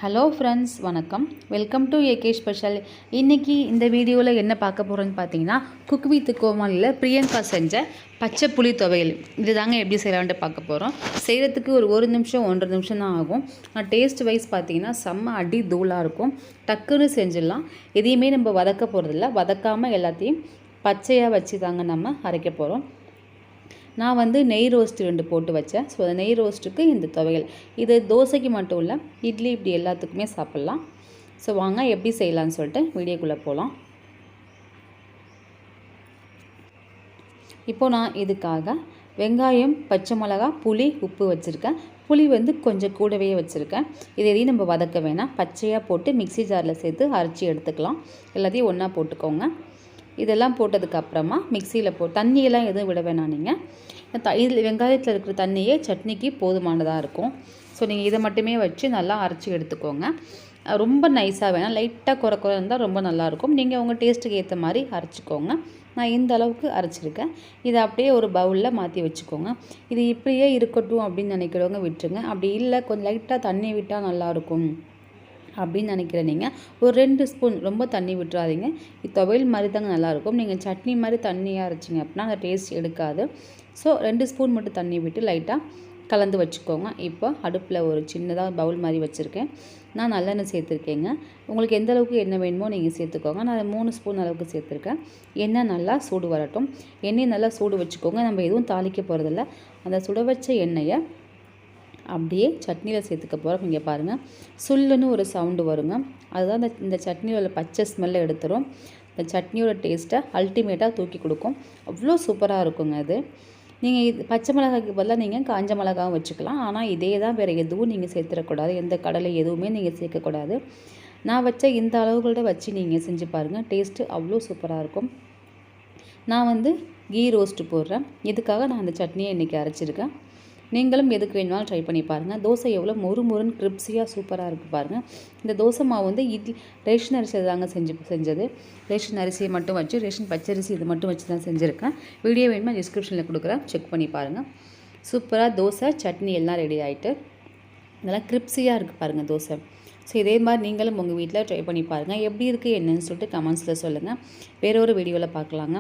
Hello friends, வணக்கம். Welcome to AK special. இன்றைக்கி இந்த வீடியோவில் என்ன பார்க்க போகிறோன்னு பார்த்தீங்கன்னா, குக் வித் கோமாளியில் பிரியங்கா செஞ்ச பச்சை புளி துவையல். இது தாங்க எப்படி செய்யலான்ட்டு பார்க்க போகிறோம். செய்கிறதுக்கு ஒரு நிமிஷம் 1.5 நிமிஷம் தான் ஆகும். டேஸ்ட் வைஸ் பார்த்தீங்கன்னா செம்ம அடி தூளாக இருக்கும். டக்குன்னு செஞ்சிடலாம். எதையுமே நம்ம வதக்க போகிறதில்ல. வதக்காமல் எல்லாத்தையும் பச்சையாக வச்சு தாங்க நம்ம அரைக்க போகிறோம். நான் நெய் ரோஸ்ட்டு 2 போட்டு வச்சேன். ஸோ அந்த நெய் ரோஸ்ட்டுக்கு இந்த துவையல். இது தோசைக்கு மட்டும் இல்லை, இட்லி இப்படி எல்லாத்துக்குமே சாப்பிட்லாம். ஸோ வாங்க எப்படி செய்யலான்னு சொல்லிட்டு வீடியோக்குள்ளே போகலாம். இப்போது நான் இதுக்காக வெங்காயம், பச்சை மிளகா, புளி, உப்பு வச்சுருக்கேன். புளி கொஞ்சம் கூடவே வச்சுருக்கேன். இது எதையும் நம்ம வதக்க வேணாம். பச்சையாக போட்டு மிக்ஸி ஜாரில் சேர்த்து அரைச்சி எடுத்துக்கலாம். எல்லாத்தையும் ஒன்றா போட்டுக்கோங்க. இதெல்லாம் போட்டதுக்கப்புறமா மிக்சியில் தண்ணியெல்லாம் எதுவும் விட வேணாம். நீங்கள் இதில் வெங்காயத்தில் இருக்கிற தண்ணியே சட்னிக்கு போதுமானதாக இருக்கும். ஸோ நீங்கள் இதை மட்டுமே வச்சு நல்லா அரைச்சி எடுத்துக்கோங்க. ரொம்ப நைஸாக வேணாம், லைட்டாக குறை இருந்தால் ரொம்ப நல்லாயிருக்கும். நீங்கள் உங்கள் டேஸ்ட்டுக்கு ஏற்ற மாதிரி அரைச்சிக்கோங்க. நான் இந்த அளவுக்கு அரைச்சிருக்கேன். இதை அப்படியே ஒரு பவுலில் மாற்றி வச்சுக்கோங்க. இது இப்படியே இருக்கட்டும் அப்படின்னு நினைக்கிறவங்க விட்டுருங்க. அப்படி இல்லை, கொஞ்சம் லைட்டாக தண்ணி விட்டால் நல்லாயிருக்கும் அப்படின்னு நினைக்கிறேன். நீங்கள் ஒரு 2 ஸ்பூன், ரொம்ப தண்ணி விட்டுறாதீங்க. இது துவையல் மாதிரி தாங்க நல்லாயிருக்கும். நீங்கள் சட்னி மாதிரி தண்ணியாக அரைச்சிங்க அப்படின்னா அந்த டேஸ்ட் எடுக்காது. ஸோ 2 ஸ்பூன் மட்டும் தண்ணி விட்டு லைட்டாக கலந்து வச்சுக்கோங்க. இப்போ அடுப்பில் ஒரு சின்னதாக பவுல் மாதிரி வச்சுருக்கேன். நான் நல்லெண்ணெய் சேர்த்துருக்கேங்க. உங்களுக்கு எந்த அளவுக்கு எண்ணெய் வேணுமோ நீங்கள் சேர்த்துக்கோங்க. நான் 3 ஸ்பூன் அளவுக்கு சேர்த்துருக்கேன். எண்ணெய் நல்லா சூடு வரட்டும். எண்ணெய் நல்லா சூடு வச்சுக்கோங்க. நம்ம எதுவும் தாளிக்க போகிறதில்ல. அந்த சுட வச்ச எண்ணெயை அப்படியே சட்னியில் சேர்த்துக்க போகிறோம். இங்கே பாருங்கள், சுல்லுன்னு ஒரு சவுண்டு வருங்க. அதுதான் இந்த சட்னியோட பச்சை ஸ்மெல்லை எடுத்துரும். இந்த சட்னியோட டேஸ்ட்டை அல்டிமேட்டாக தூக்கி கொடுக்கும். அவ்வளோ சூப்பராக இருக்குங்க அது. நீங்கள் இது பச்சை மிளகாய்க்கு பதிலாக நீங்கள் காஞ்ச மிளகாவும் வச்சுக்கலாம். ஆனால் இதே தான், வேறு எதுவும் நீங்கள் சேர்த்துடக்கூடாது. எந்த கடலை எதுவுமே நீங்கள் சேர்க்கக்கூடாது. நான் வச்ச இந்த அளவுகளோட வச்சு நீங்கள் செஞ்சு பாருங்கள். டேஸ்ட்டு அவ்வளோ சூப்பராக இருக்கும். நான் கீ ரோஸ்ட்டு போடுறேன். இதுக்காக நான் அந்த சட்னியை இன்றைக்கி அரைச்சிருக்கேன். நீங்களும் எதுக்கு வேணுமாலும் ட்ரை பண்ணி பாருங்கள். தோசை எவ்வளோ மொறுன்னு கிரிப்ஸியாக சூப்பராக இருக்குது பாருங்கள். இந்த தோசை மாவு இட்லி ரேஷன் அரிசி தாங்க செஞ்சது. ரேஷன் அரிசியை மட்டும் வச்சு, ரேஷன் பச்சரிசி இது மட்டும் வச்சு தான் செஞ்சுருக்கேன். வீடியோ வேணுமா டிஸ்கிரிப்ஷனில் கொடுக்குறேன், செக் பண்ணி பாருங்கள். சூப்பராக தோசை சட்னி எல்லாம் ரெடி ஆகிட்டு நல்லா கிரிப்ஸியாக இருக்குது பாருங்கள் தோசை. ஸோ இதே மாதிரி நீங்களும் உங்கள் வீட்டில் ட்ரை பண்ணி பாருங்கள். எப்படி இருக்குது என்னன்னு சொல்லிட்டு கமெண்ட்ஸில் சொல்லுங்கள். வேறு ஒரு வீடியோவில் பார்க்கலாங்க.